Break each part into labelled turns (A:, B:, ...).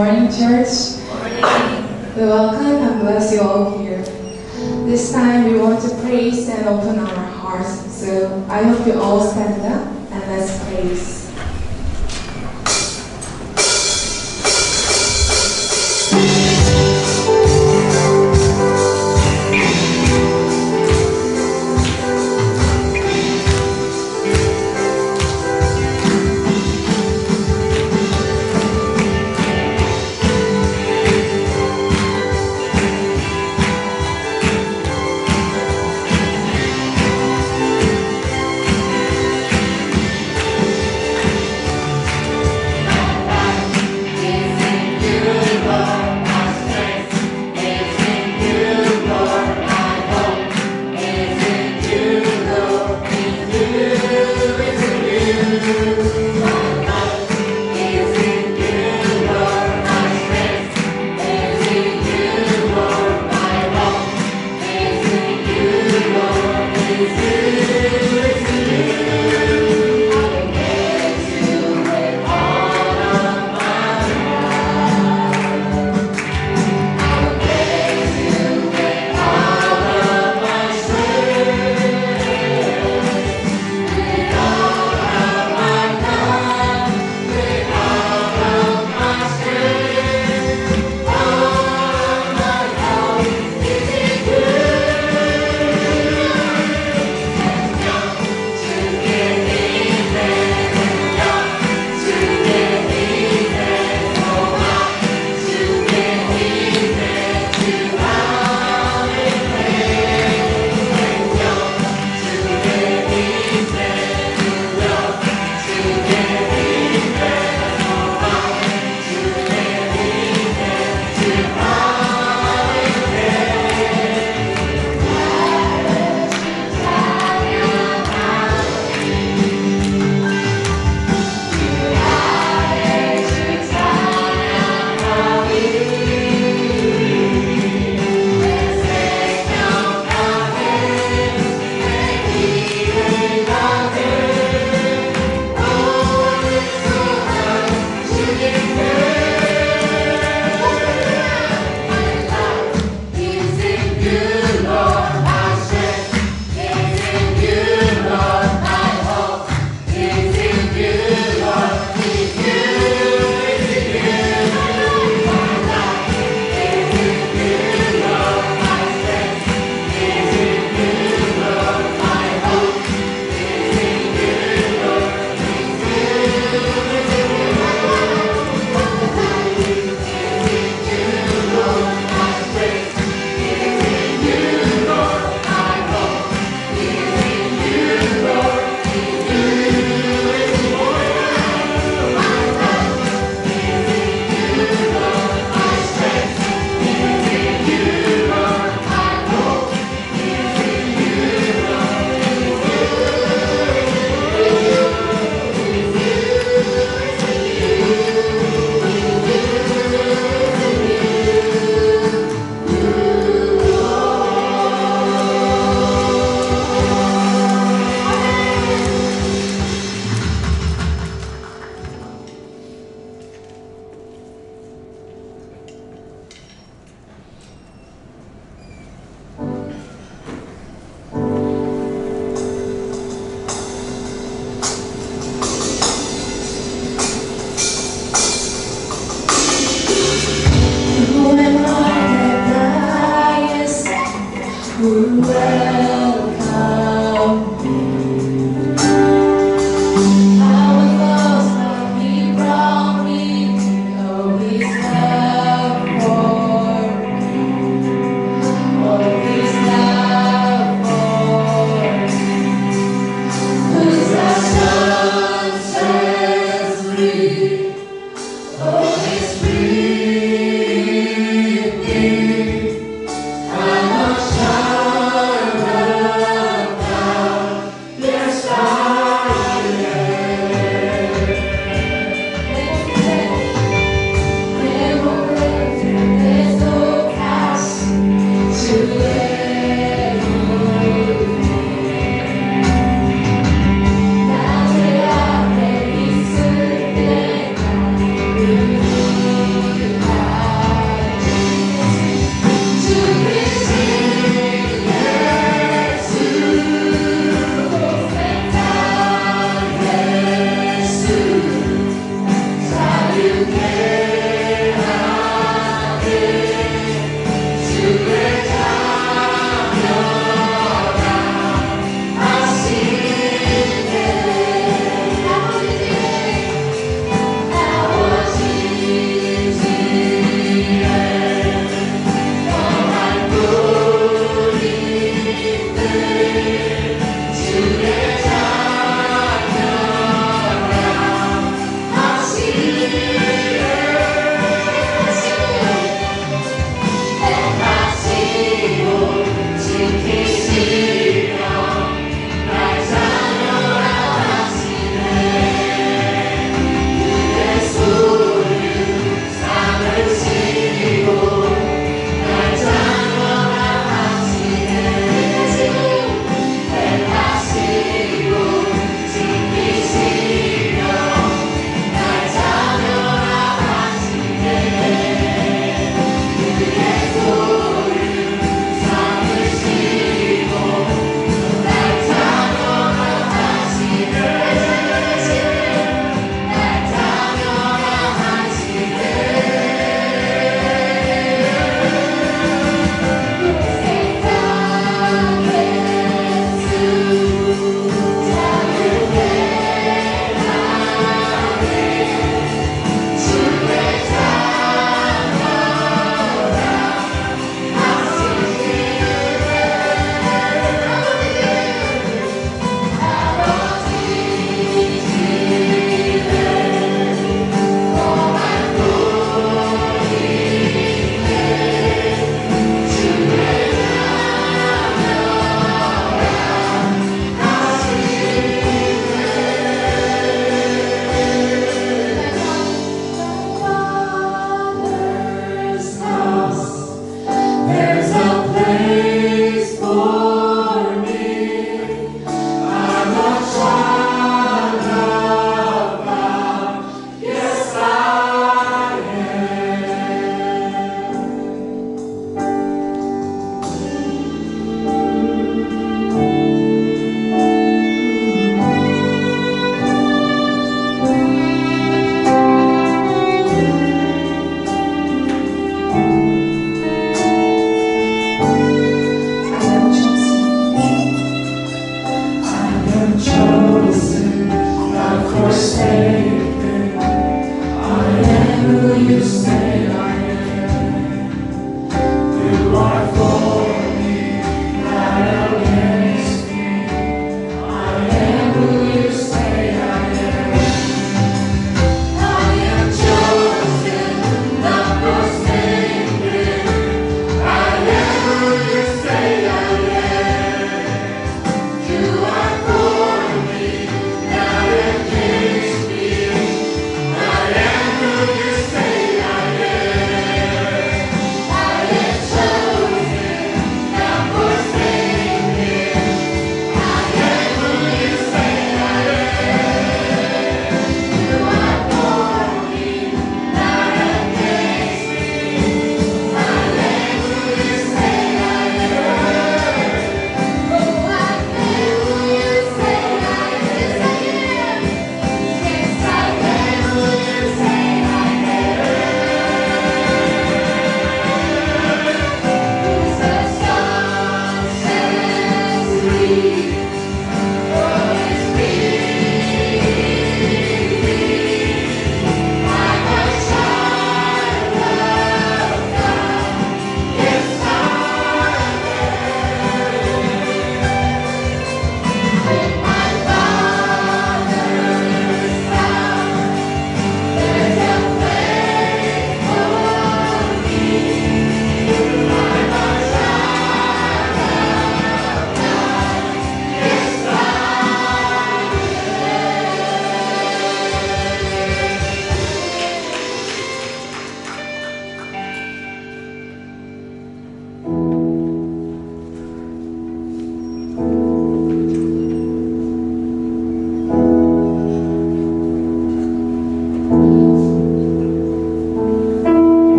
A: morning, church. We welcome and bless you all here. This time we want to praise and open our hearts. So I hope you all stand up and let's praise.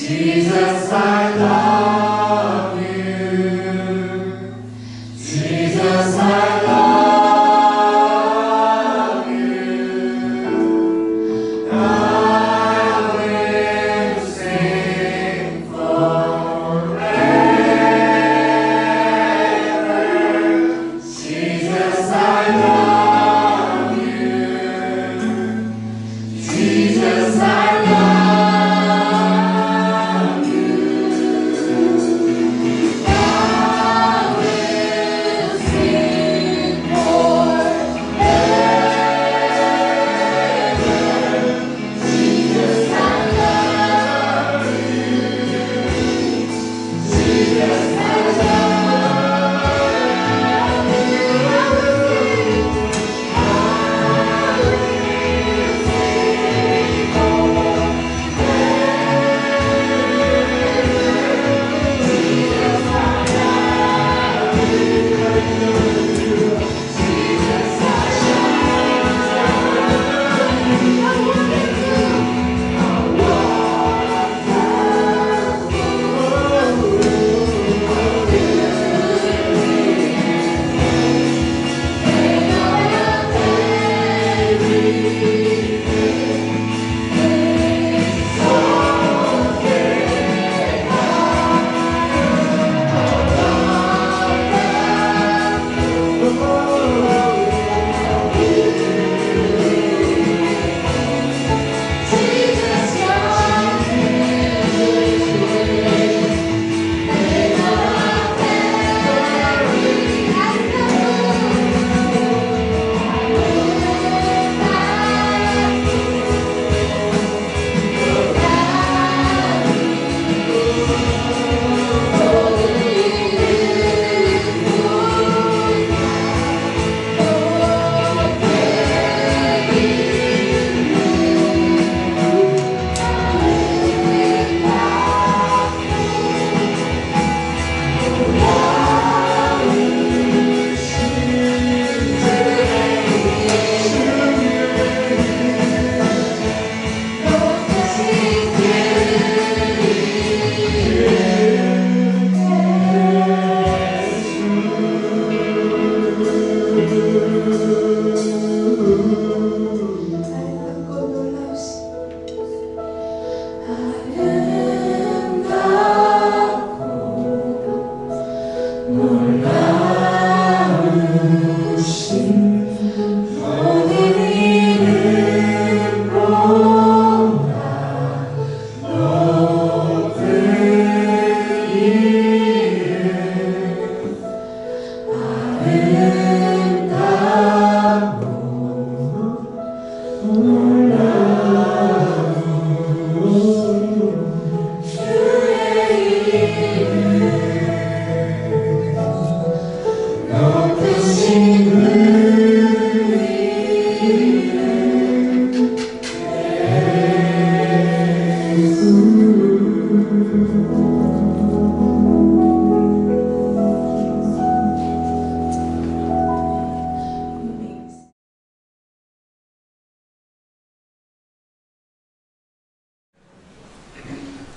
B: Jesus, I love you. Jesus, I love you. I will sing forever. Jesus, I love you. Jesus, I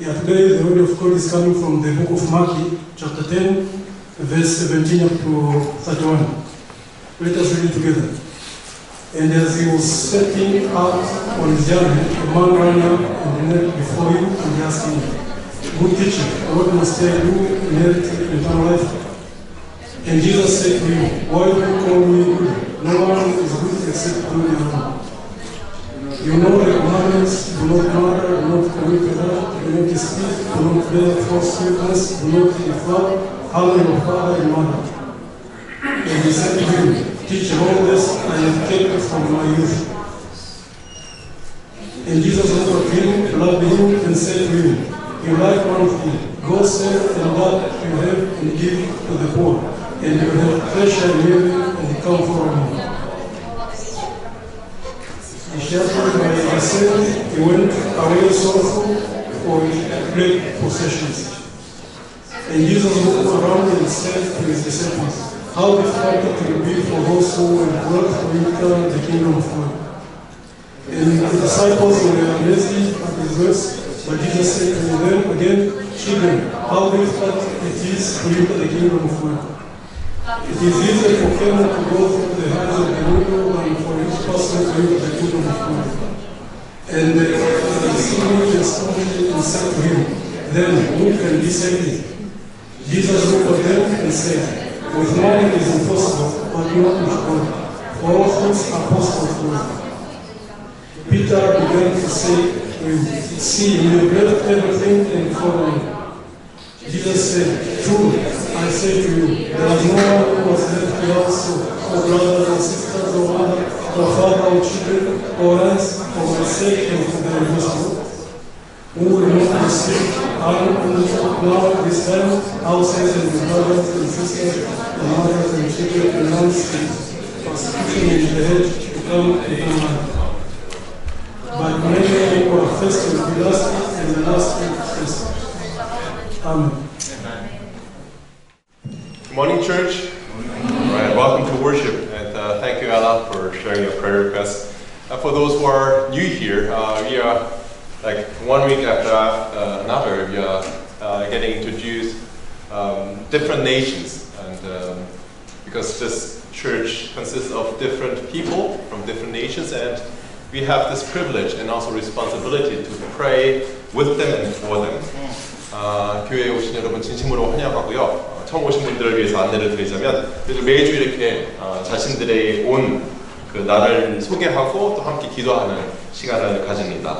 C: Yeah, today the word of God is coming from the book of Matthew, chapter 10, verse 17 up to 31. Let us read it together. And as he was setting out on his journey, a man ran up and knelt before him and asked him, Good teacher, what must I do to inherit eternal life? And Jesus said to him, Why do you call me good? No one is good except God alone. You know the commandments: do not murder, do not commit adultery, do not steal, do not bear false witness, do not defraud, honor your father and mother. And he said to him, Teacher, all this I have kept from my youth. And Jesus looked at him, loved him, and said to him, You like one thing, go sell and that you have and give to the poor, and you have treasure in heaven, and come follow me. Sheltered by himself, he went away sorrowful, for he had great possessions. And Jesus looked around and said to his disciples, How difficult it will be for those who have wealth to enter the kingdom of God. And the disciples were amazed at his words, But Jesus said to them again, children, how difficult it is to enter the kingdom of God. It is easier for camel to go through the hands of the needle than for each person to enter the kingdom of God. And Simon responded and said to him, then who can be saved? Jesus looked at them and said, with man it is impossible, but not with God. For all things are possible for God. Peter began to say to him, see, you have left everything and followed me. Jesus said, truly, I say to you, there is no one who has left the house or brothers or sisters or mother or father or children or lands for my sake and for the gospel, who will not receive now this time houses and brothers and sisters and mothers and children and lands and persecution in the age to come and life. But many who are first will be last and the last will be first. Amen.
D: Good morning, church. All right, welcome to worship, and thank you, Ella, for sharing your prayer requests. For those who are new here, we are like 1 week after another. We are getting introduced different nations, and because this church consists of different people from different nations, and we have this privilege and also responsibility to pray with them and for them. 교회에 오신 여러분 진심으로 환영하고요. 처음 오신 분들을 위해서 안내를 드리자면 매주 이렇게 자신들의 온 그 나라를 소개하고 또 함께 기도하는 시간을 가집니다.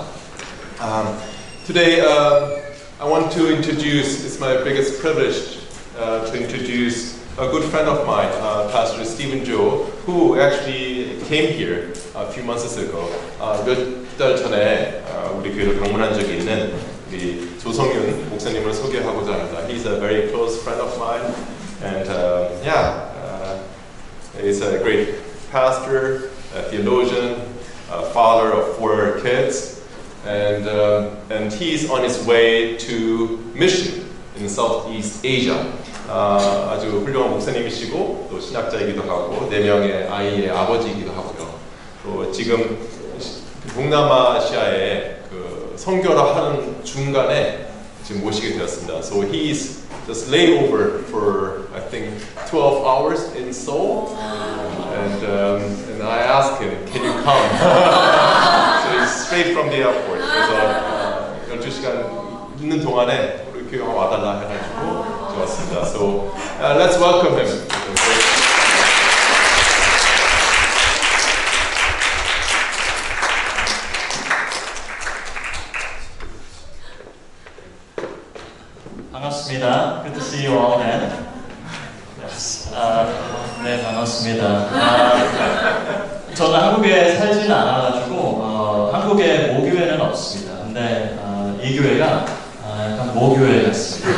D: Today I want to introduce, it's my biggest privilege to introduce a good friend of mine, Pastor Stephen Joe, who actually came here a few months ago. 몇 달 전에 우리 교회를 방문한 적이 있는 우리 조성윤 목사님을 소개하고자 합니다. He's a very close friend of mine, and he's a great pastor, a theologian, a father of 4 kids, and he's on his way to mission in Southeast Asia. 아주 훌륭한 목사님이시고 또 신학자이기도 하고 4명의 아이의 아버지이기도 하고요. 또 지금 동남아시아에 그 선교를 하는 중간에 지금 모시게 되었습니다. So he's just layover for I think 12 hours in Seoul, and I asked him, can you come? So he's straight from the airport. 그래서 12시간 있는 동안에 우리 교회 와달라 해가지고 왔습니다. So let's welcome him.
E: 반갑습니다. Good to see you all again. Yes. 네, 반갑습니다. 저는 한국에 살지는 않아가지고 한국에 모교회는 없습니다. 근데 이 교회가 약간 모교회 같습니다.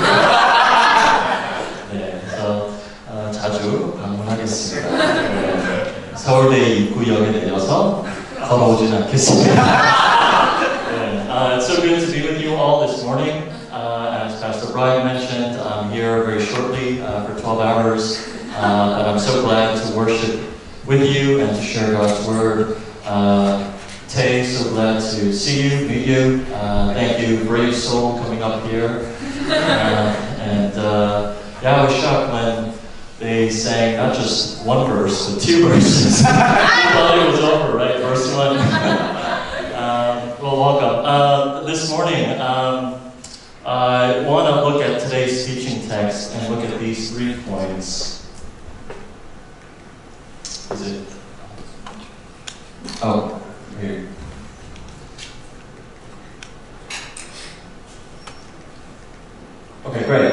E: 네, 그래서 자주 방문하겠습니다. 서울대 입구역에 내려서 걸어오지는 않겠습니다. It's so good to be with you all this morning. As Pastor Brian mentioned, I'm here very shortly for 12 hours, but I'm so glad to worship with you and to share God's Word. Tay, so glad to see you, meet you. Thank you, brave soul, coming up here. I was shocked when they sang not just one verse, but 2 verses. I thought it was over, right? Verse 1. Well, welcome. This morning, I want to look at today's teaching text and look at these 3 points. Is it? Oh, here. Okay, great.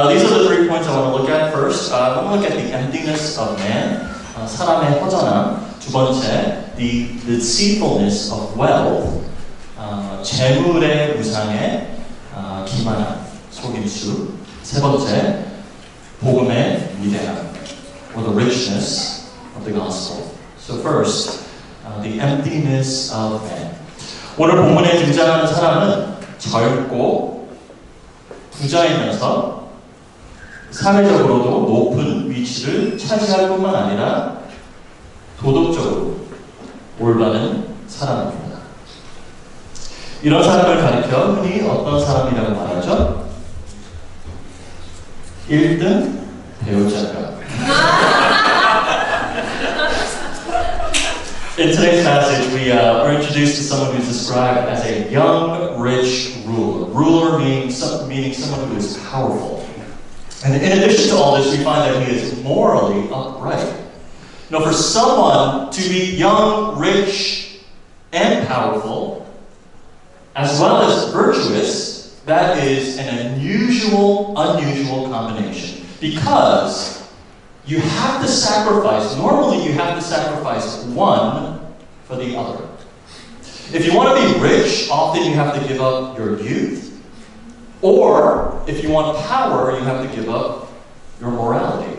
E: These are the 3 points I want to look at. First, I want to look at the emptiness of man, 사람의 허전함. 두 번째, the deceitfulness of wealth, 재물의 우상에 기만한 속임수. 세 번째, 복음의 위대함, or the richness of the gospel. So first, the emptiness of man. 오늘 본문에 등장하는 사람은 젊고 부자이면서 사회적으로도 높은 위치를 차지할 뿐만 아니라 도덕적으로 올바른 사람입니다. 이런 사람을 가리켜 흔히 어떤 사람이라고 말하죠? 1등 배우자가. In today's passage, we're introduced to someone who's described as a young, rich ruler. Ruler meaning someone who is powerful. And in addition to all this, we find that he is morally upright. Now, for someone to be young, rich, and powerful, as well as virtuous, that is an unusual combination. Because you have to sacrifice, normally you have to sacrifice one for the other. If you want to be rich, often you have to give up your youth. Or, if you want power, you have to give up your morality.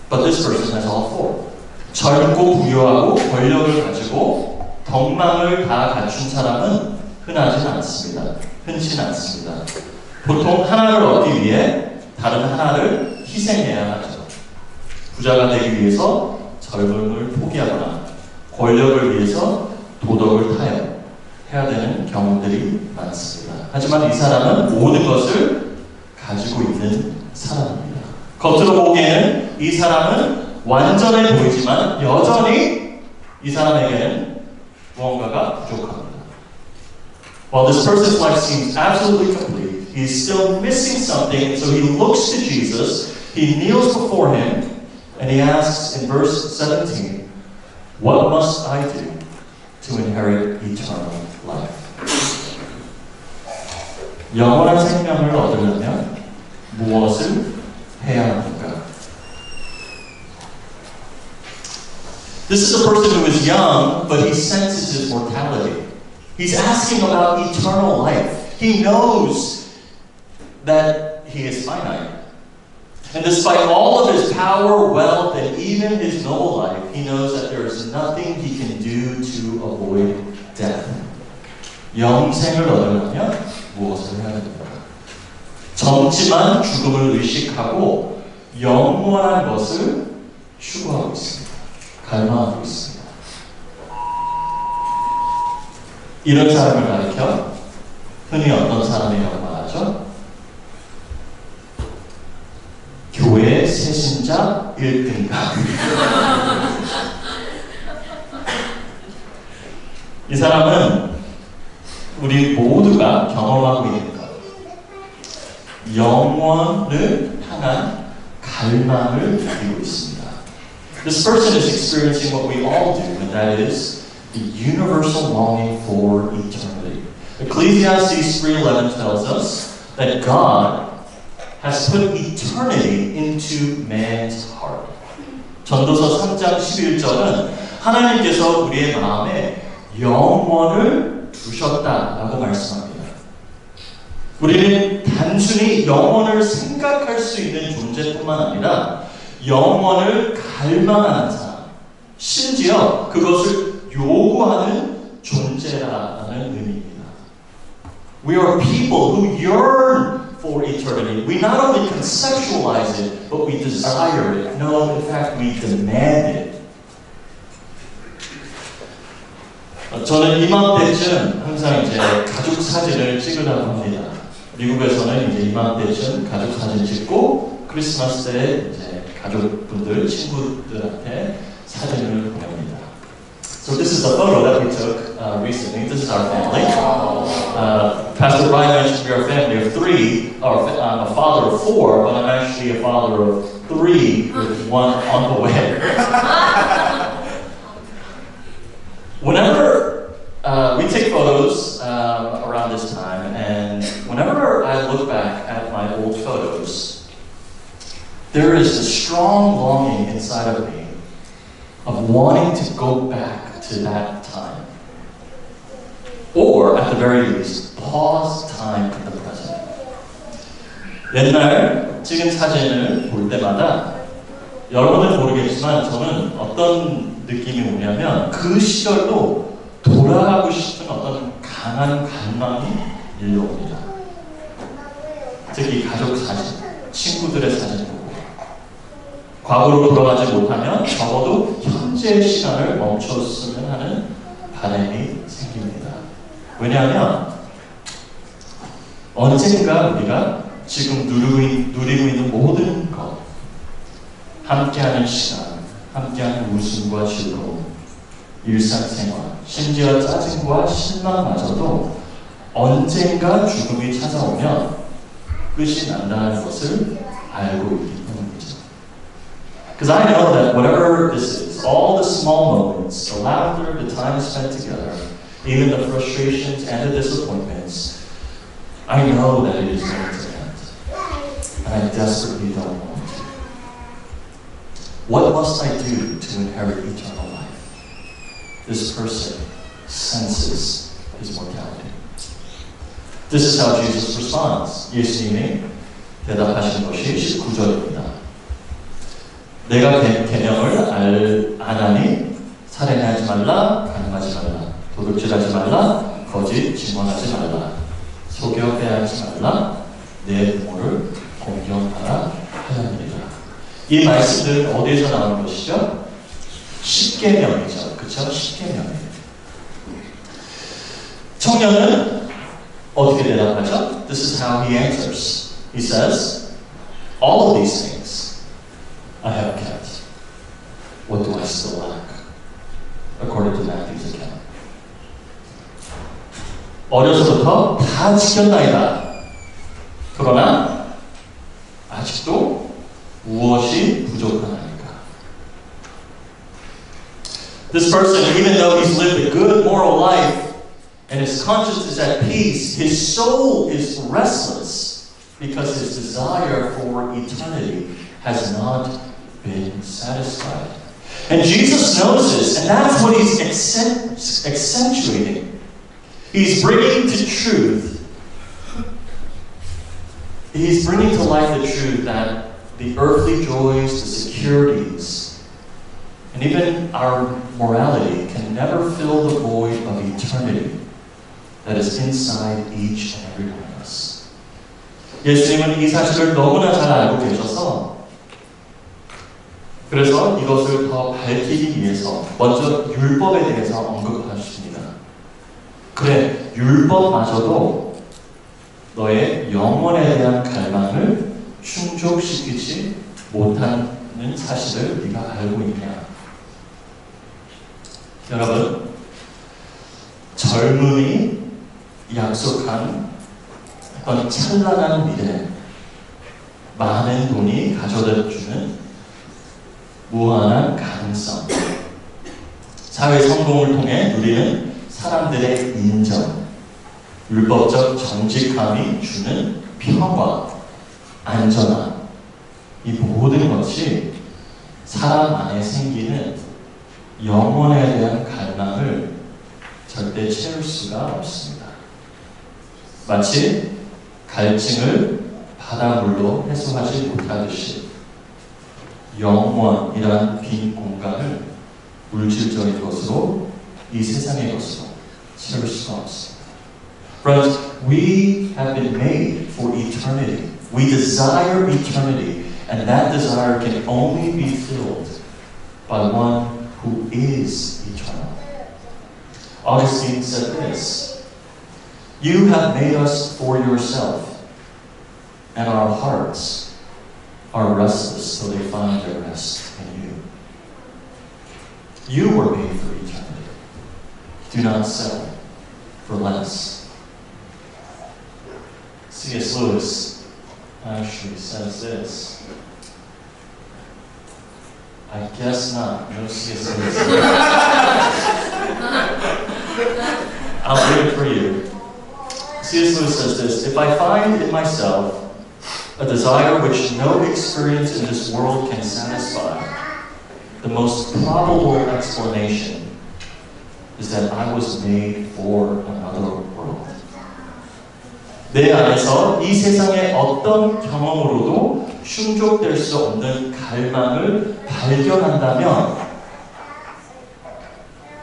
E: But this person has all four. 젊고 부유하고 권력을 가지고 덕망을 다 갖춘 사람은 흔치는 않습니다. 보통 하나를 얻기 위해 다른 하나를 희생해야 하죠. 부자가 되기 위해서 젊음을 포기하거나 권력을 위해서 도덕을 타협해야 되는 경우들이 많습니다. 하지만 이 사람은 모든 것을 가지고 있는 사람입니다. 겉으로 보기에는 이 사람은 완전해 보이지만 여전히 이 사람에게는 무언가가 부족합니다. While this person's life seems absolutely complete, he's still missing something, and so he looks to Jesus, he kneels before him, and he asks in verse 17, "What must I do to inherit eternal life?" 영원한 생명을 얻으려면 무엇을 해야 합니까? This is a person who is young, but he senses his mortality. He's asking about eternal life. He knows that he is finite. And despite all of his power, wealth, and even his noble life, he knows that there is nothing he can do to avoid death. 영생을 얻으려면 무엇을 해야 됩니까? 젊지만 죽음을 의식하고 영원한 것을 추구하고 있습니다. 갈망하고 있습니다. 이런 사람을 가리켜 흔히 어떤 사람이라고 말하죠? 교회 새신자 1등가. 이 사람은 우리 모두가 경험하고 있는 것, 영원을 향한 갈망을 가지고 있습니다. This person is experiencing what we all do, and that is the universal longing for eternity. Ecclesiastes 3:11 tells us that God has put eternity into man's heart. 전도서 3장 11절은 하나님께서 우리의 마음에 영원을 두셨다라고 말씀합니다. 우리는 단순히 영원을 생각할 수 있는 존재뿐만 아니라 영원을 갈망하는 사람, 심지어 그것을 요구하는 존재라는 의미입니다. We are people who yearn for eternity. We not only conceptualize it, but we desire it. No, in fact, we demand it. 저는 이맘때쯤 항상 이제 가족 사진을 찍으려고 합니다. 미국에서는 이제 이맘때쯤 가족 사진 찍고 크리스마스 때 이제 가족분들, 친구들한테 사진을 보냅니다. So this is a photo that we took recently. This is our family. Pastor Brian mentioned we are a family of three. I'm a father of four, but I'm actually a father of three with one on the way. Whenever we take photos around this time, and whenever I look back at my old photos, there is a strong longing inside of me of wanting to go back to that time. Or, at the very least, pause time in the present. 옛날 찍은 사진을 볼 때마다 여러분은 모르겠지만 저는 어떤 느낌이 오냐면 그 시절로 돌아가고 싶은 어떤 강한 갈망이 밀려옵니다. 특히 가족 사진, 친구들의 사진 보고 과거로 돌아가지 못하면 적어도 현재의 시간을 멈췄으면 하는 바람이 생깁니다. 왜냐하면 언젠가 우리가 지금 누리고 있는 모든 것, 함께하는 시간, 함께하는 웃음과 즐거움, 일상생활, 심지어 짜증과 실망마저도 언젠가 죽음이 찾아오면 끝이 난다는 것을 알고 있기 때문이죠. Because I know that whatever this is, all the small moments, the laughter, the time spent together, even the frustrations and the disappointments, I know that it is going to end. And I desperately don't want to. What must I do to inherit eternal life? This person senses his mortality. This is how Jesus responds. 예수님이 대답하신 것이 19절입니다. 내가 계명을 안 하니 살인하지 말라, 간음하지 말라, 도둑질하지 말라, 거짓 증언하지 말라, 속여 빼앗지 말라, 내 부모를 공경하라 하였느니라. 이 말씀들은 어디에서 나오는 것이죠? 십계명이죠. 그렇죠? 십계명이에요. 청년은 어떻게 대답하죠? This is how he answers. He says, all of these things I have kept. What do I still lack? According to Matthew's account. 어려서부터 다 지켰나이다. 그러나 아직도 무엇이 부족하나이까? This person, even though he's lived a good moral life and his conscience is at peace, his soul is restless because his desire for eternity has not been satisfied. And Jesus knows this, and that's what he's accentuating. He's bringing to truth, he's bringing to light the truth that the earthly joys, the securities, and even our morality can never fill the void of eternity that is inside each and every one of us. 예수님은 이 사실을 너무나 잘 알고 계셔서 그래서 이것을 더 밝히기 위해서 먼저 율법에 대해서 언급하십니다. 그래, 율법마저도 너의 영혼에 대한 갈망을 충족시키지 못하는 사실을 네가 알고 있냐? 여러분, 젊음이 약속한 어떤 찬란한 미래, 많은 돈이 가져다주는 무한한 가능성, 사회 성공을 통해 누리는 사람들의 인정, 율법적 정직함이 주는 평화, 안전함, 이 모든 것이 사람 안에 생기는 영혼에 대한 갈망을 절대 채울 수가 없습니다. 마치 갈증을 바닷물로 해소하지 못하듯이 영원이란 빈 공간을 물질적인 것으로, 이 세상의 것으로 채울 수가 없습니다. Friends, we have been made for eternity. We desire eternity, and that desire can only be filled by one who is eternal. Augustine said this, "You have made us for yourself, and our hearts are restless till they find their rest in you. You were made for eternity. Do not settle for less." C.S. Lewis actually says this. I guess not. No C.S. Lewis. I'll read it for you. C.S. Lewis says this, "If I find in myself a desire which no experience in this world can satisfy, the most probable explanation is that I was made for another world." 내 안에서 이 세상의 어떤 경험으로도 충족될 수 없는 갈망을 발견한다면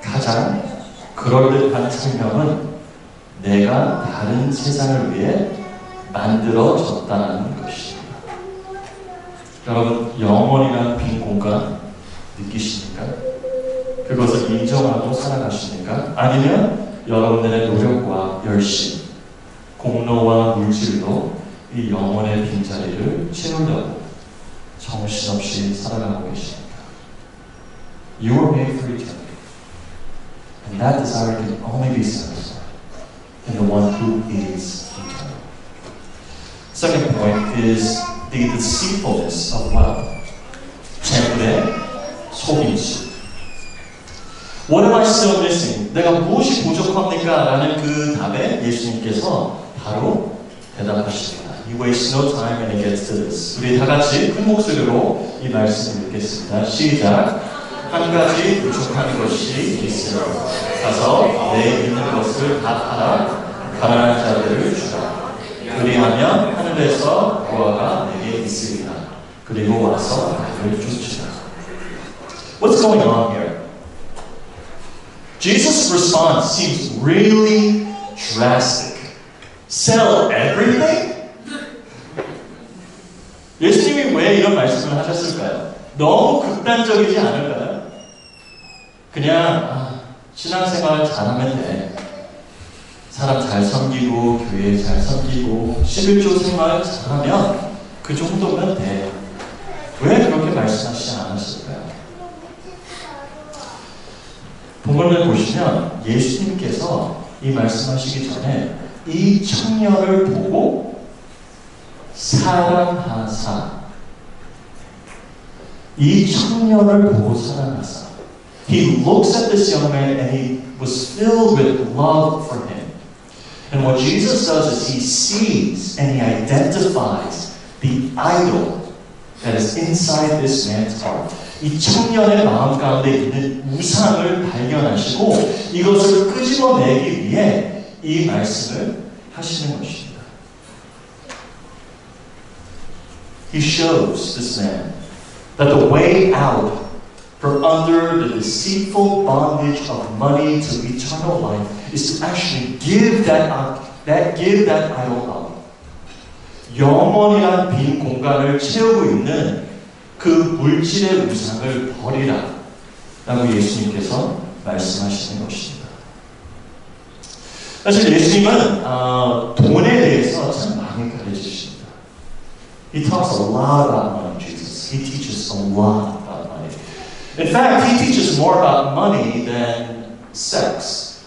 E: 가장 그럴듯한 설명은 내가 다른 세상을 위해 만들어졌다는 것입니다. 여러분, 영원이라는 빈 공간 느끼십니까? 그것을 인정하고 살아가십니까? 아니면 여러분들의 노력과 열심, 공로와 물질로 이 영혼의 빈자리를 채우려고 정신없이 살아가고 계십니까? You were made for eternity. And that desire can only be satisfied in the one who is eternal. Second point is the deceitfulness of wealth. 재물의 속임수. What am I still missing? 내가 무엇이 부족합니까? 라는 그 답에 예수님께서 바로 대답하십니다. You waste no time and it gets to this. 우리 다 같이 큰 목소리로 이 말씀을 읽겠습니다. 시작. 한 가지 부족한 것이 있으니 가서 내 있는 것을 다 팔아 가난한 자들을 주라. 그리하면 하늘에서 보화가 내게 있으리라. 그리고 와서 나를 쫓으라. What's going on here? Jesus' response seems really drastic. Sell everything? 예수님이 왜 이런 말씀을 하셨을까요? 너무 극단적이지 않을까요? 그냥 신앙생활 잘하면 돼. 사람 잘 섬기고 교회 잘 섬기고 11조 생활 잘하면 그 정도면 돼. 왜 그렇게 말씀하시지 않았을까요? 본문을 보시면 예수님께서 이 말씀하시기 전에 이 청년을 보고 사랑하사, 이 청년을 보고 사랑하사. He looks at this young man and he was filled with love for him. And what Jesus does is he sees and he identifies the idol that is inside this man's heart. 이 청년의 마음 가운데 있는 우상을 발견하시고 이것을 끄집어내기 위해 이 말씀을 하시는 것입니다. He shows this man that the way out from under the deceitful bondage of money to eternal life is to actually give that idol up. 영원이란 빈 공간을 채우고 있는 그 물질의 우상을 버리라 라고 예수님께서 말씀하시는 것입니다. 사실 예수님은 돈에 대해서 참 많이 가르치십니다. He talks a lot about money, Jesus. He teaches a lot about money. In fact, he teaches more about money than sex.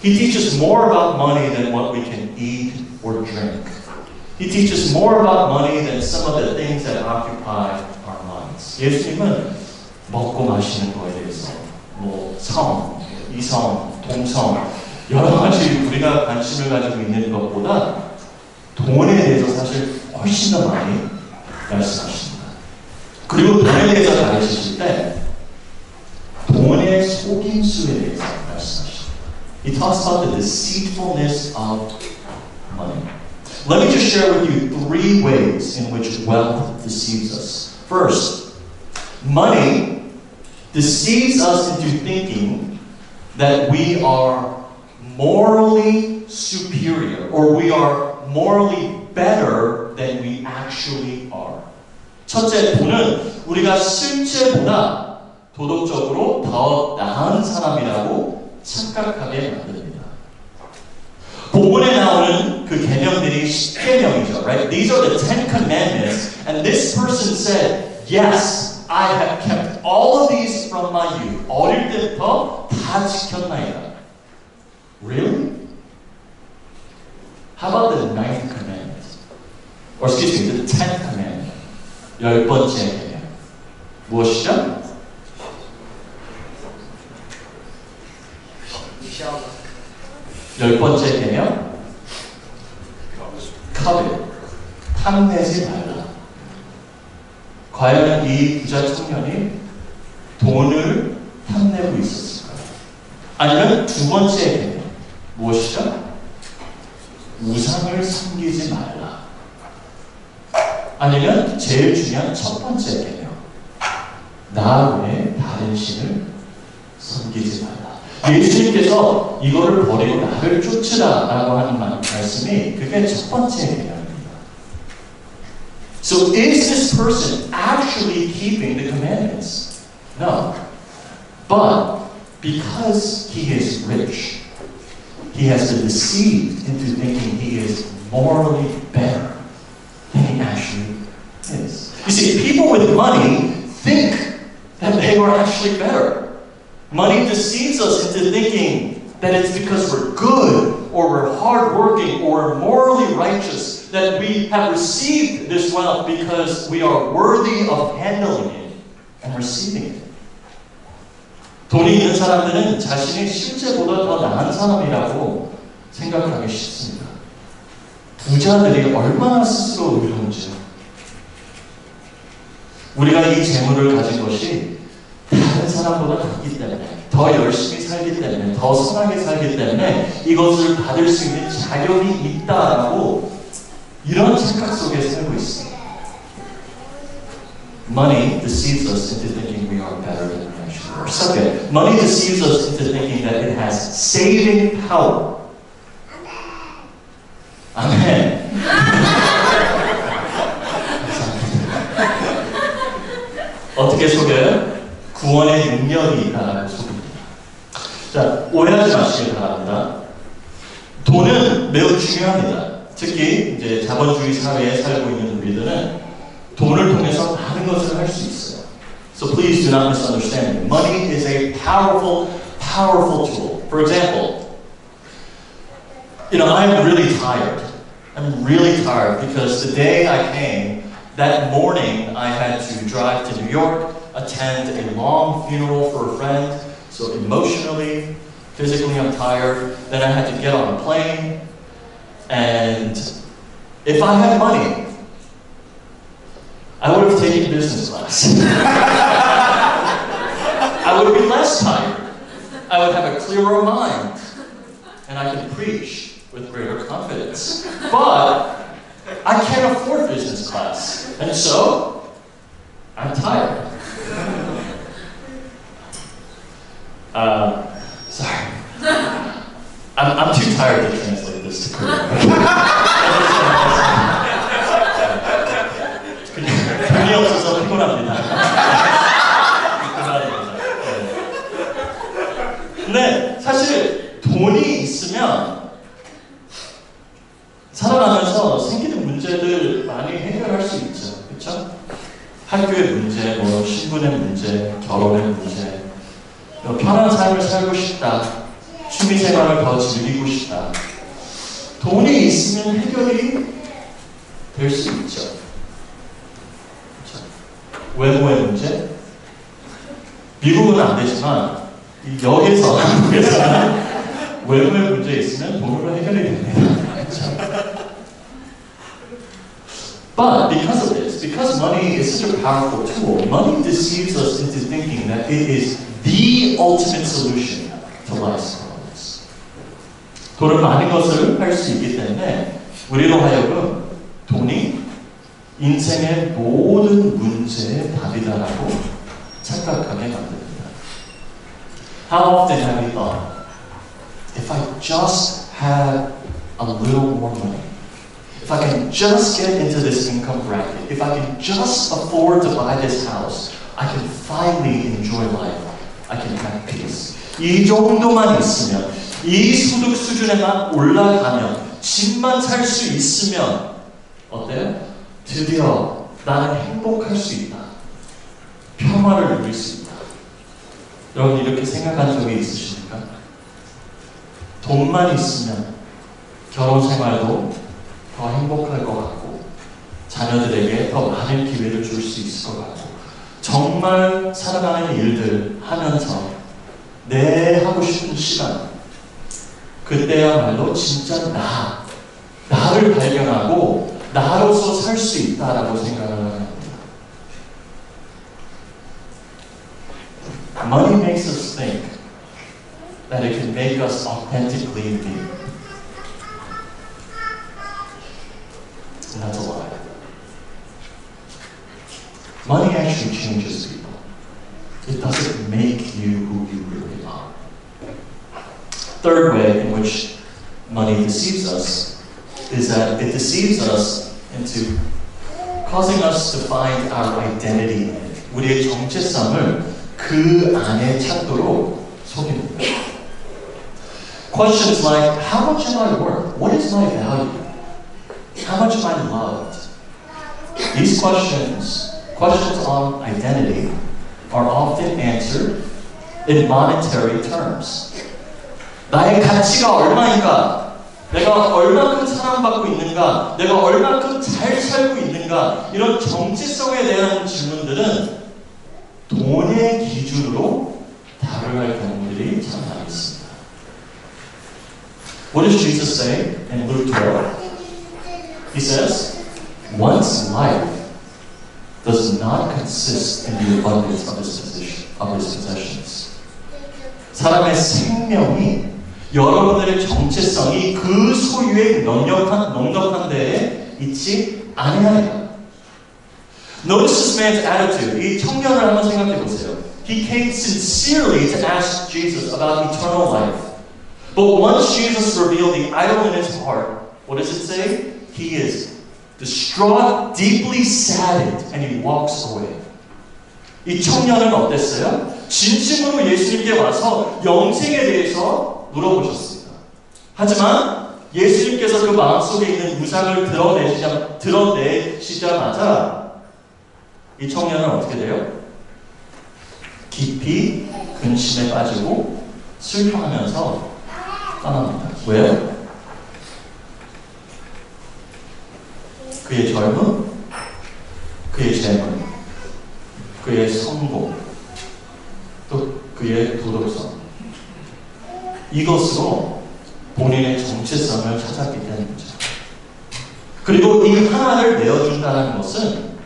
E: He teaches more about money than what we can eat or drink. He teaches more about money than some of the things that occupy our minds. 예수님은 먹고 마시는 거에 대해서 성, 이성, 동성 여러 가지 우리가 관심을 가지고 있는 것보다 돈에 대해서 사실 훨씬 더 많이 말씀하십니다. 그리고 돈에 대해서 가르치실 때 돈의 속임수에 대해서 말씀하십니다. He talks about the deceitfulness of money. Let me just share with you 3 ways in which wealth deceives us. First, money deceives us into thinking that we are morally superior or we are morally better than we actually are. 첫째, 돈은 우리가 실제보다 도덕적으로 더 나은 사람이라고 착각하게 만듭니다. 본문에 나오는 그 계명들이 10계명이죠, right? These are the 10 commandments, and this person said, yes, I have kept all of these from my youth. 어릴 때부터 다 지켰나이다. Really? How about the 9th commandment? Or excuse me, the 10th commandment. 10번째 계명. 무엇이죠? 열 번째 계명, covet, 탐내지 말라. 과연 이 부자 청년이 돈을 탐내고 있었을까요? 아니면 2번째 계명, 무엇이죠? 우상을 섬기지 말라. 아니면 제일 중요한 첫 번째 계명, 나 외에 다른 신을 섬기지 말라. 예수님께서 이거를 버리고 나를 쫓으라 라고 하는 말씀이 그게 첫 번째 계명입니다. So is this person actually keeping the commandments? No. But because he is rich, he has been deceived into thinking he is morally better than he actually is. You see, people with money think that they are actually better. Money deceives us into thinking that it's because we're good, or we're hardworking, or we're morally righteous, that we have received this wealth because we are worthy of handling it and receiving it. 돈이 있는 사람들은 자신이 실제보다 더 나은 사람이라고 생각하기 쉽습니다. 부자들이 얼마나 스스로 의로운지. 우리가 이 재물을 가진 것이 다른 사람보다 낫기 때문에, 더 열심히 살기 때문에, 더 선하게 살기 때문에 이것을 받을 수 있는 자격이 있다라고 이런 착각 속에 살고 있습니다. Money deceives us into thinking we are better than we actually are. Second, money deceives us into thinking that it has saving power. 아멘. 어떻게 속여요? 구원의 능력이 있다라고 속입니다. 자, 오해하지 마시길 바랍니다. 돈은 매우 중요합니다. 특히 이제 자본주의 사회에 살고 있는 우리들은 돈을 통해서 많은 것을 할 수 있어요. So please do not misunderstand me. Money is a powerful, powerful tool. For example, I'm really tired. I'm really tired because the day I came, that morning I had to drive to New York, attend a long funeral for a friend. So emotionally, physically I'm tired. Then I had to get on a plane. And if I had money, I would have taken business class. I would be less tired. I would have a clearer mind. And I could preach with greater confidence. But I can't afford business class. And so, I'm tired. Sorry. I'm too tired to translate this to Korean. 돈이 없어서 피곤합니다. 근데 사실 돈이 있으면 살아가면서 생기는 문제들 많이 해결할 수 있죠. 그렇죠? 학교의 문제, 신분의 문제, 결혼의 문제, 편한 삶을 살고 싶다, 취미생활을 더 즐기고 싶다. 돈이 있으면 해결이 될 수 있죠. 그렇죠? 외모의 문제? 미국은 안 되지만 여기서 한국에서는 외모의 문제 있으면 돈으로 해결이 됩니다. But because of this, because money is such a powerful tool, money deceives us into thinking that it is the ultimate solution to life's problems. 돈을 많은 것을 할 수 있기 때문에 우리로 하여금 돈이 인생의 모든 문제의 답이다라고 착각하게 만듭니다. How often have we thought, if I just had a little more money, if I can just get into this income bracket, if I can just afford to buy this house, I can finally enjoy life. I can have peace. 이 정도만 있으면, 이 소득 수준에만 올라가면, 집만 살 수 있으면 어때요? 드디어 나는 행복할 수 있다. 평화를 누릴 수 있다. 여러분 이렇게 생각한 적이 있으십니까? 돈만 있으면 결혼 생활도 더 행복할 것 같고 자녀들에게 더 많은 기회를 줄 수 있을 것 같고 정말 살아가는 일들 하면서 내 하고 싶은 시간 그때야말로 진짜 나를 발견하고 나로서 살 수 있다라고 생각을 합니다. Money makes us think that it can make us authentically me. And that's a lie. Money actually changes people. It doesn't make you who you really are. Third way in which money deceives us is that it deceives us into causing us to find our identity in it. 우리의 정체성을 그 안에 찾도록 속입니다. Questions like, how much am I worth? What is my value? How much am I loved? These questions on identity, are often answered in monetary terms. 나의 가치가 얼마인가? 내가 얼마큼 사랑받고 있는가? 내가 얼마큼 잘 살고 있는가? 이런 정체성에 대한 질문들은 돈의 기준으로 다뤄야 할 경우들이 참 많이 있습니다. What does Jesus say in Luke 12? He says, one's life does not consist in the abundance of his possessions. 사람의 생명이 여러분들의 정체성이 그 소유의 넉넉한 데에 있지 않아야. Notice this man's attitude. 이 청년을 한번 생각해 보세요. He came sincerely to ask Jesus about eternal life. But once Jesus revealed the idol in his heart, what does it say? He is distraught, deeply saddened, and he walks away. 이 청년은 어땠어요? 진심으로 예수님께 와서 영생에 대해서 물어보셨습니다. 하지만 예수님께서 그 마음속에 있는 우상을 드러내시자마자 이 청년은 어떻게 돼요? 깊이 근심에 빠지고 슬퍼하면서 떠납니다. 왜요? 그의 젊음, 그의 재물, 그의 성공, 또 그의 도덕성, 이것으로 본인의 정체성을 찾았기 때문이죠. 그리고 이 하나를 내어준다는 것은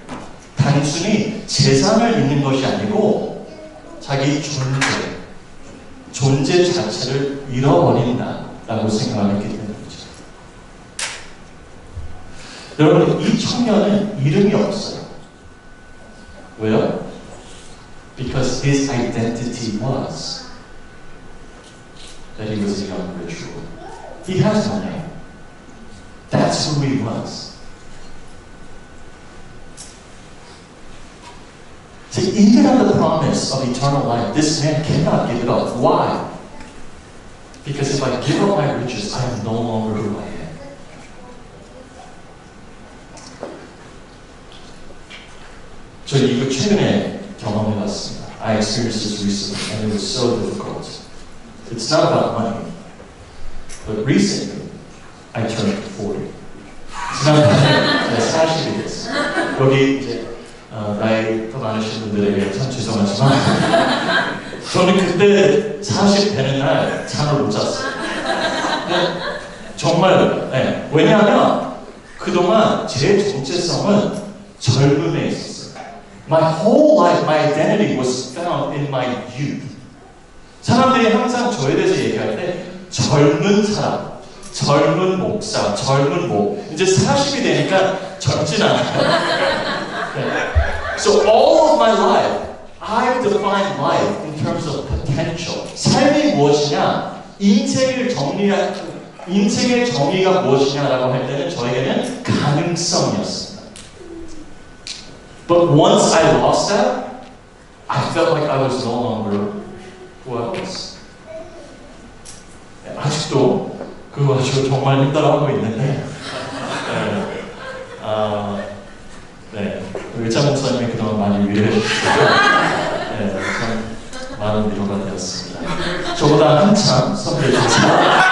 E: 단순히 재산을 잇는 것이 아니고 자기 존재 자체를 잃어버린다라고 생각을 했기 때문이죠. 여러분, 이 청년은 이름이 없어요. 왜요? Because his identity was that he was a young rich ruler. He has no name. That's who he was. See, even on the promise of eternal life, this man cannot give it up. Why? Because if I give up my riches, I am no longer who I am. 저는 이거 최근에 경험해봤습니다. I experienced this recently, and it was so difficult. It's not about money, but recently I turned 40. 지난번에 40이 됐어요. 여기 이제 나이 더 많으신 분들에게 참 죄송하지만 저는 그때 40 되는 날 잠을 못 잤어요. 정말 네. 왜냐하면 그동안 제 정체성은 젊음에 있었어요. My whole life, my identity was found in my youth. 사람들이 항상 저에 대해서 얘기할 때 젊은 사람, 젊은 목사, 젊은 목. 이제 40이 되니까 젊진 않아요. So all of my life, I've defined life in terms of potential. 삶이 무엇이냐, 인생의 정의가 무엇이냐라고 할 때는 저에게는 가능성이었습니다. But once I lost that, I felt like I was no longer who I was. 아직도 그거 가지고 정말 힘들어하고 있는데, 네, 의자 목사님이 그동안 많이 위로해 주셨어요. 네, 참 많은 위로가 되었습니다. 저보다 한참 선배해 주셨습니다.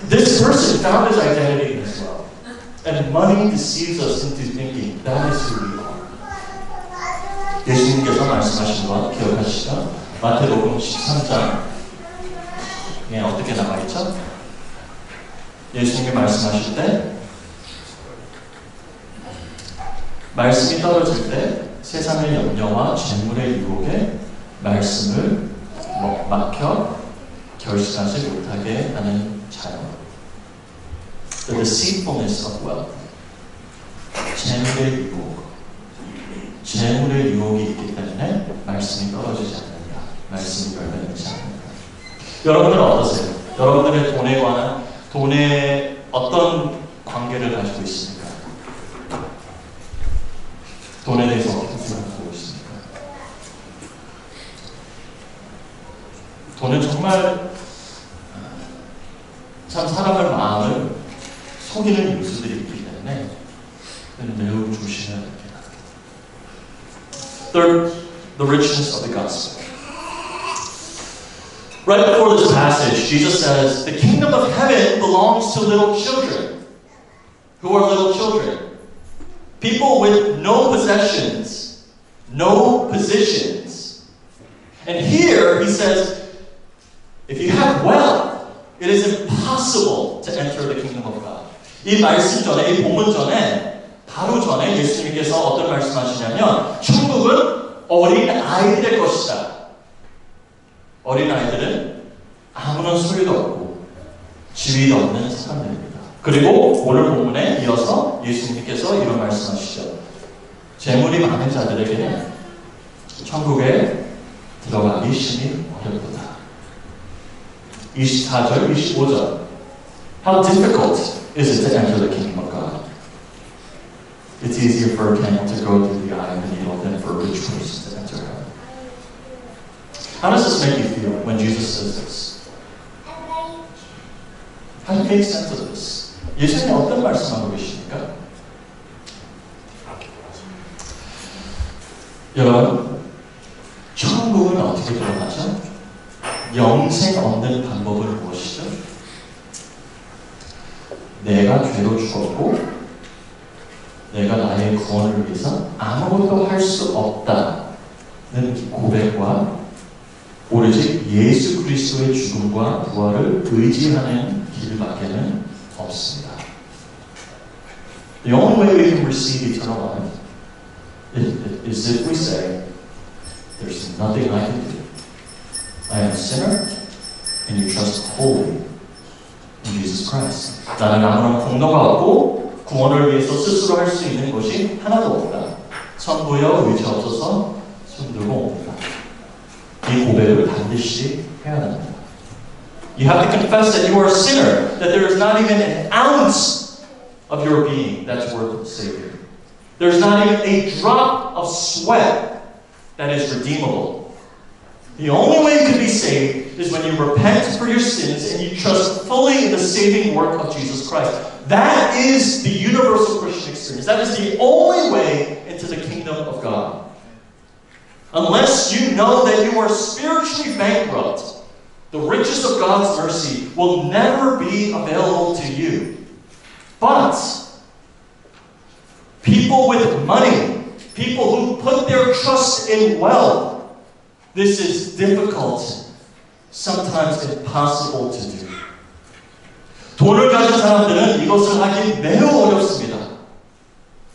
E: This person found his identity in his wealth. And money deceives us into thinking that is who we are. 예수님께서 말씀하신 것 기억하시죠? 마태복음 13장에 어떻게 나와 있죠? 예수님이 말씀하실 때 말씀이 떨어질 때 세상의 염려와 재물의 유혹에 말씀을 막혀 결심하지 못하게 하는 자요. The deceitfulness of wealth. 재물의 유혹이 있기 때문에 말씀이 떨어지지 않는다. 말씀이 발견되지 않는다. 여러분들은 어떠세요? 여러분들의 돈에 관한, 돈에 어떤 관계를 가지고 있습니까? 돈에 대해서 어떻게 생각하고 있습니까? 돈은 정말 참 사람의 마음을 속이는 요소들이 있기 때문에 매우 조심해야 됩니다. Third, the richness of the gospel. Right before this passage, Jesus says, the kingdom of heaven belongs to little children. Who are little children? People with no possessions, no positions. And here he says, if you have wealth, it is impossible to enter the kingdom of God. 이 말씀 전에, 이 본문 전에, 바로 전에 예수님께서 어떤 말씀하시냐면 천국은 어린 아이들의 것이다. 어린 아이들은 아무런 소유도 없고 지위도 없는 사람들입니다. 그리고 오늘 본문에 이어서 예수님께서 이런 말씀하시죠. 재물이 많은 자들에게는 천국에 들어가기 심히 어렵다. 24절, 25절. How difficult is it to enter the kingdom of God? It's easier for a camel to go through the eye of the needle than for a rich person to enter heaven. How does this make you feel when Jesus says this? How do you make sense of this? 예수님이 어떤 말씀하고 계십니까? 여러분, 천국은 어떻게 들어가죠? 영생 얻는 방법은 무엇이죠? 내가 죄로 죽었고 내가 나의 구원을 위해서 아무것도 할 수 없다는 고백과 오로지 예수 그리스도의 죽음과 부활을 의지하는 길밖에는 없습니다. The only way we can receive eternal life is if we say, there's nothing I can do. I am a sinner, and you trust wholly in Jesus Christ. 나는 아무런 공로가 없고 구원을 위해서 스스로 할 수 있는 것이 하나도 없다. 선부여 의지 없어서 손들고 옵니다. 이 고백을 반드시 해야 합니다. You have to confess that you are a sinner, that there is not even an ounce of your being that's worth saving. There's not even a drop of sweat that is redeemable. The only way you can be saved is when you repent for your sins and you trust fully in the saving work of Jesus Christ. That is the universal Christian experience. That is the only way into the kingdom of God. Unless you know that you are spiritually bankrupt, the riches of God's mercy will never be available to you. But people with money, people who put their trust in wealth, this is difficult, sometimes impossible to do. 돈을 가진 사람들은 이것을 하기 매우 어렵습니다.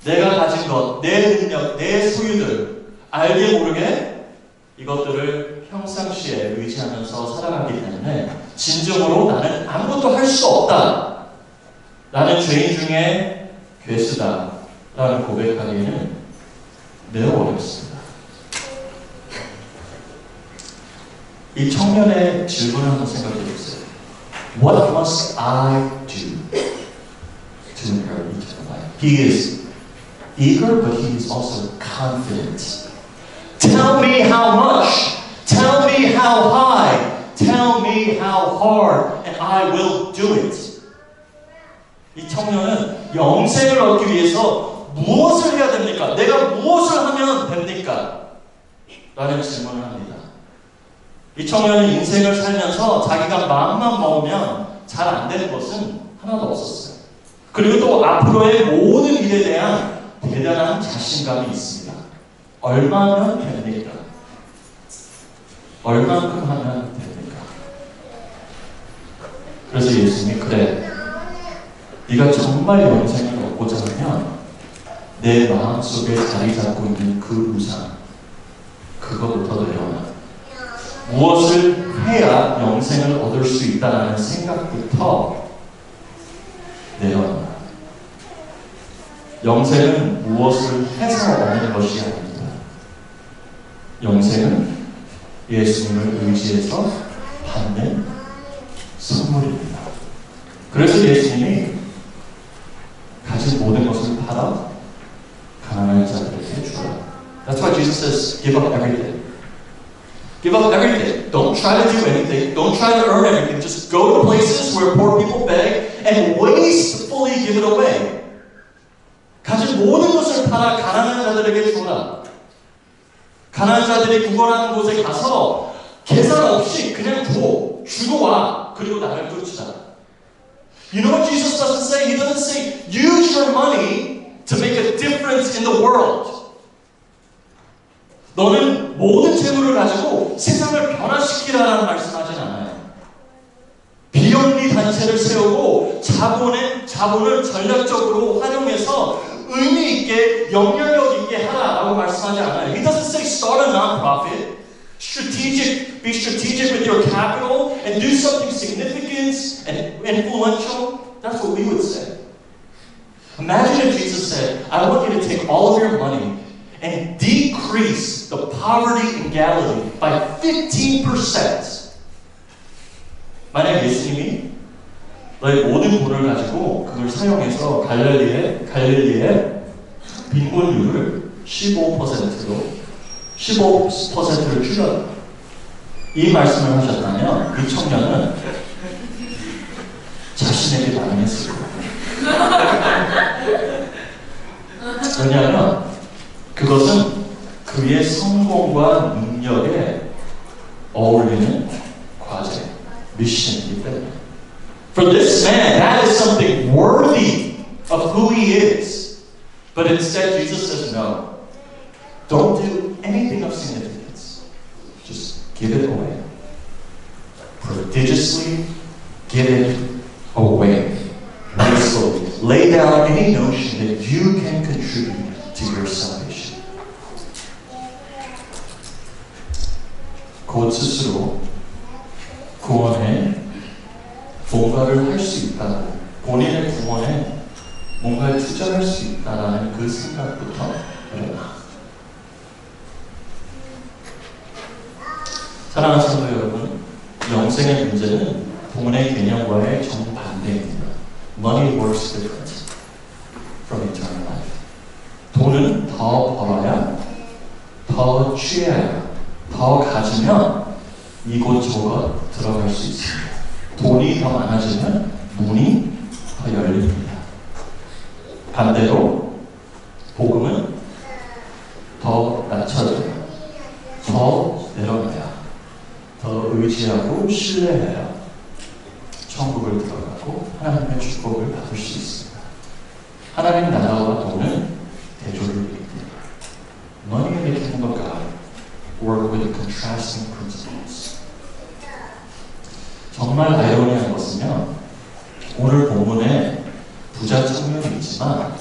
E: 내가 가진 것, 내 능력, 내 소유들, 알게 모르게 이것들을 평상시에 의지하면서 살아가기 때문에 진정으로 나는 아무것도 할 수 없다. 나는 죄인 중에 괴수다. 라는 고백하기에는 매우 어렵습니다. 이 청년의 질문을 한번 생각해 보세요. What must I do to inherit eternal life? He is eager, but he is also confident. Tell me how much. Tell me how high. Tell me how hard, and I will do it. 이 청년은 영생을 얻기 위해서 무엇을 해야 됩니까? 내가 무엇을 하면 됩니까? 라는 질문을 합니다. 이 청년은 인생을 살면서 자기가 마음만 먹으면 잘 안 되는 것은 하나도 없었어요. 그리고 또 앞으로의 모든 일에 대한 대단한 자신감이 있습니다. 얼마면 됩니까? 얼만큼 하면 됩니까? 그래서 예수님이 그래, 네가 정말 영생을 얻고자 하면 내 마음속에 자리 잡고 있는 그 우상, 그거부터 내려놔. 무엇을 해야 영생을 얻을 수 있다는 생각부터 내려놔. 영생은 무엇을 해서 얻는 것이 아닙니다. 영생은 예수님을 의지해서 받는 선물입니다. 그래서 예수님이 가진 모든 것을 팔아 가난한 자들에게 주라. Jesus says, give up everything. Give up everything. Don't try to do anything. Don't try to earn everything. Just go to places where poor people beg and wastefully give it away. 가진 모든 것을 팔아 가난한 자들에게 주어라. 가난한 자들이 구걸하는 곳에 가서 계산 없이 그냥 주고 와. 그리고 나를 쫓으라. You know what Jesus doesn't say? He doesn't say, use your money to make a difference in the world. 너는 모든 재물을 가지고 세상을 변화시키라는 말씀하진 않아요. 비영리 단체를 세우고 자본을 전략적으로 활용해서 의미 있게 영향력 있게 하라라고 말씀하지 않아요. He doesn't say start a non-profit. Be strategic with your capital and do something significant and influential. That's what we would say. Imagine if Jesus said, I want you to take all of your money and decrease the poverty in Galilee by 15%. 만약 예수님이 너의 모든 돈을 가지고 그걸 사용해서 갈릴리의 빈곤율을 15%를 줄여라. 이 말씀을 하셨다면 이 청년은 자신에게 반응했을 거예요. 왜냐하면 그것은 그의 성공과 능력에 어울리는 과제, 미션이기 때문에. For this man, that is something worthy of who he is. But instead, Jesus says, no. Don't do anything of significance. Just give it away. Prodigiously give it away. Wastefully. Lay down any notion that you can contribute to your salvation. 곧 스스로 구원에 뭔가를 할 수 있다. 본인의 구원에 뭔가를 투자할 수 있다라는 그 생각부터 일어나. 사랑하는 성도 여러분, 영생의 문제는 돈의 개념과의 정반대입니다. Money works different from eternal life. 돈은 더 벌어야, 더 취해야, 더 가지면 이곳저곳 들어갈 수 있습니다. 돈이 더 많아지면 문이 더 열립니다. 반대로 복음은 더 낮춰져야, 더 내려가야, 더 의지하고 신뢰해야 천국을 들어가고 하나님의 축복을 받을 수 있습니다. 하나님 나라와 돈은 대조를 이룹니다. Money and the kingdom of God work with contrasting principles. 정말 아이러니한 것은요, 오늘 본문에 부자 청년이 있지만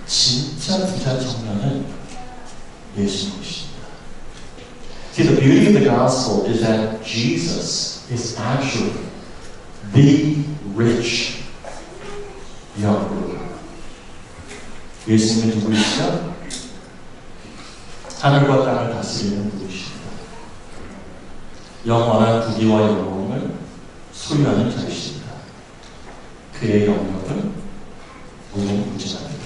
E: 진짜 부자 청년은 예수님이십니다. See, the beauty of the gospel is that Jesus is actually the rich young ruler. 예수님은 누구이시죠? 하늘과 땅을 다스리는 분이십니다. 영원한 부귀와 영광을 소유하는 자이십니다. 그의 영역은 무궁무진합니다.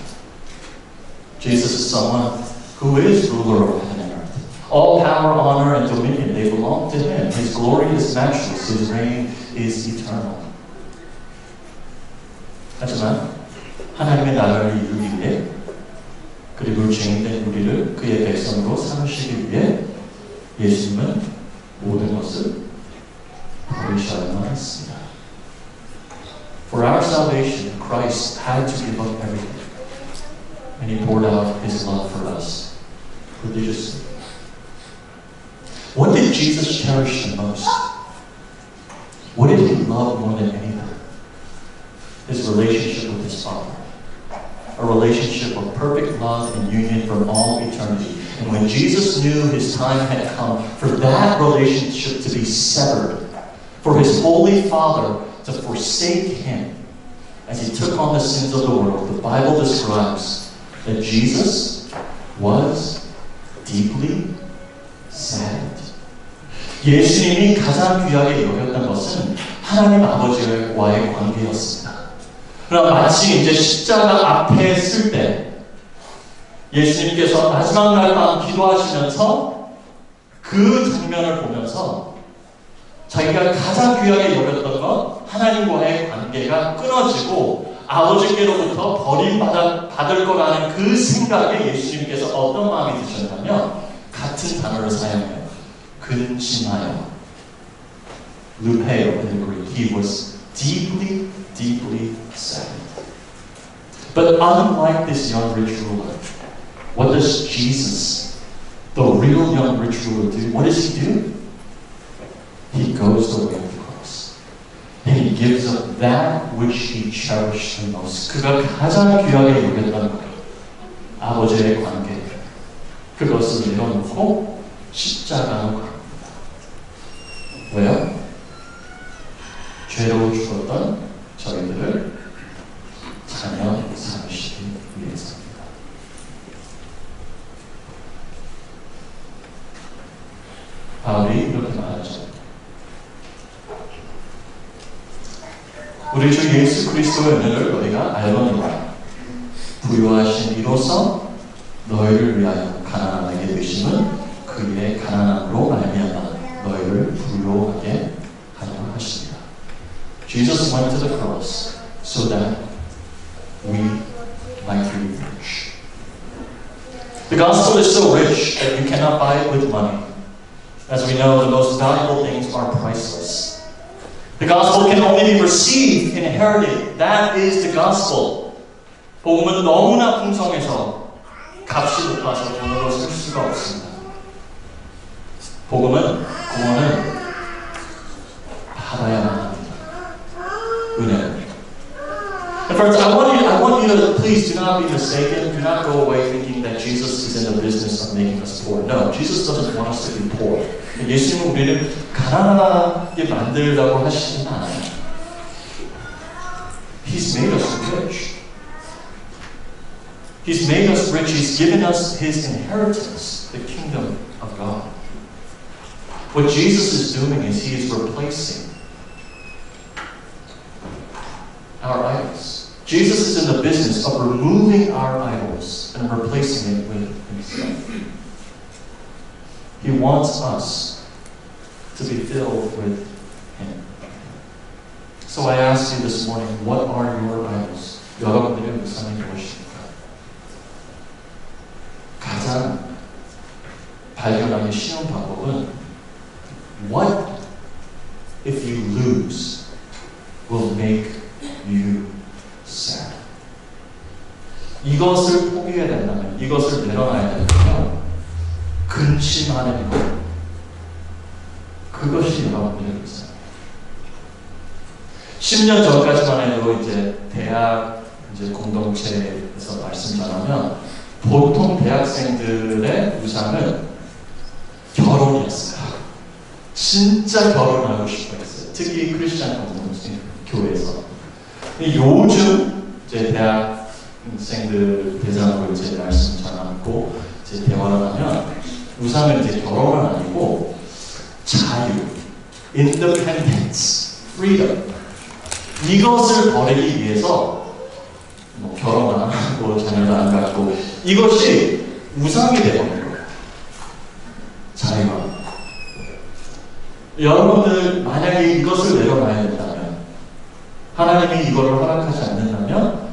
E: Jesus is someone who is ruler of heaven and earth. All power, honor, and dominion, they belong to Him. His glory is matchless. His reign is eternal. 하지만 하나님의 나라를 이루기 위해 그리고 죄인된 우리를 그의 백성으로 삼으시기 위해 예수님은 모든 것을 버리셔야만 했습니다. For our salvation, Christ had to give up everything. And He poured out His love for us prodigiously. What did Jesus cherish the most? What did He love more than anything? His relationship with His Father. A relationship of perfect love and union from all eternity. And when Jesus knew His time had come for that relationship to be severed, for His Holy Father to forsake Him as He took on the sins of the world, the Bible describes that Jesus was deeply saddened. 예수님이 가장 귀하게 여겼던 것은 하나님 아버지와의 관계였습니다. 그러나 마치 이제 십자가 앞에 쓸 때 예수님께서 마지막 날 밤 기도하시면서 그 장면을 보면서 자기가 가장 귀하게 여겼던 것, 하나님과의 관계가 끊어지고 아버지께로부터 버림받을 거라는 그 생각에 예수님께서 어떤 마음이 드셨냐면 같은 단어를 사용해요. 근심하여. Lupeo in the Greek. He was deeply, deeply saddened. But unlike this young rich ruler, what does Jesus, the real young rich ruler, do? What does he do? He goes the way of the cross. And he gives up that which he cherished the most. 그가 가장 귀하게 여겼던 것, 아버지의 관계. 그것을 내려놓고 십자가로 갑니다. 왜요? 죄로 죽었던 저희들을 자녀 삼으시기 위해서입니다. 바울이 이렇게 말하죠. 우리 주 예수 그리스도의 은혜를 너희가 알거니와 부요하신 이로써 너희를 위하여 가난하게 되심은 그의 가난함으로 말미암아 너희를 부요하게 하려 하십니다. Jesus went to the cross so that we might be rich. The gospel is so rich that you cannot buy it with money. As we know, the most valuable things are priceless. The gospel can only be received, inherited. That is the gospel. 복음은 너무나 풍성해서 값이 높아서 돈으로 살 수가 없습니다. 복음은 구원은 받아야만 합니다. 은혜. And friends, I want you to please do not be mistaken. Do not go away thinking that Jesus is in the business of making us poor. No, Jesus doesn't want us to be poor. 예수님은 우리를 가난하게 만들려고 하시지는 않아요. He's made us rich. He's made us rich. He's given us His inheritance, the kingdom of God. What Jesus is doing is He is replacing our idols. Jesus is in the business of removing our idols and replacing it with Himself. He wants us to be filled with Him. So I ask you this morning, what are your idols? 여러분들의 우상이 무엇입니까? 가장 발견하기 쉬운 방법은 What if you lose will make you sad? 이것을 포기해야 된다면, 이것을 내려놔야 된다면 근심하는 것, 그것이 여러분들의 우상. 10년 전까지만 해도 이제 대학 공동체에서 말씀 전하면 보통 대학생들의 우상은 결혼이었어요. 진짜 결혼하고 싶어 했어요. 특히 크리스찬 공동체 교회에서. 요즘 이제 대학생들 대상으로 이제 말씀 전하고 이제 대화를 하면 우상은 이제 결혼은 아니고 자유, independence, freedom 이것을 버리기 위해서 뭐 결혼 안 하고 자녀도 안 갖고 이것이 우상이 되는 거예요. 자유와 여러분들 만약에 이것을 내려놔야 된다면 하나님이 이거를 허락하지 않는다면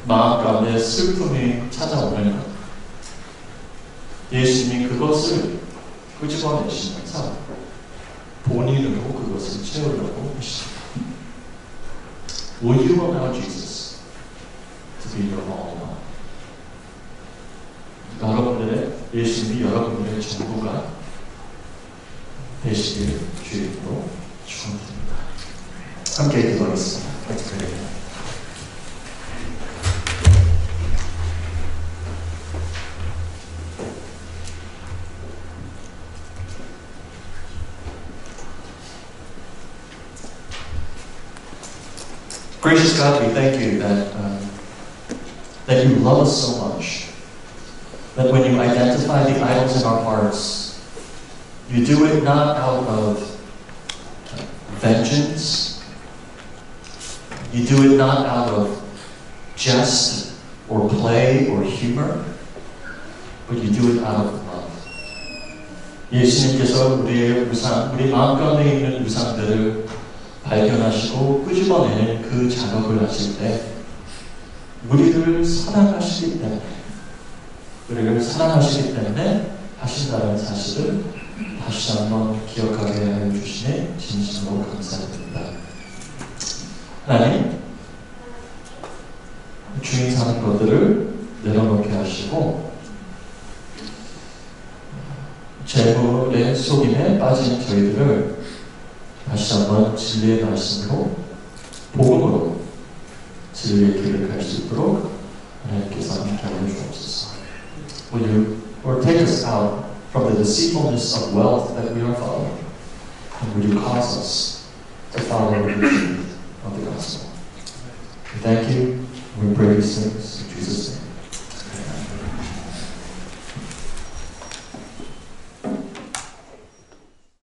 E: 마음 가운데 슬픔이 찾아오는 것. 예수님이 그것을 끄집어내시면서 본인으로 그것을 채우려고 하십니다. Will you allow Jesus to be your all in all? 여러분들의 예수님이 여러분들의 전부가 되시길 주님으로 축원드립니다. 함께 기도하겠습니다. Let's pray. Gracious God, we thank you that you love us so much. That when you identify the idols in our hearts, you do it not out of vengeance. You do it not out of jest or play or humor. but you do it out of love. 예수님께서 우리의 우상, 우리 마음 가운데 있는 우상들을 발견하시고 끄집어내는 그 작업을 하실 때 우리를 사랑하시기 때문에 하신다는 사실을 다시 한번 기억하게 하여 주시니 진심으로 감사드립니다. 하나님, 주인 사는 것들을 내려놓게 하시고 재물의 속임에 빠진 저희들을 다시 한번 진리의 말씀으로 복음으로 진리의 길을 갈 수 있도록 하나님께서 함께하여 주옵소서. Will you Lord take us out from the deceitfulness of wealth that we are following, and will you cause us to follow the truth of the gospel? We thank you. We pray these things in Jesus' name.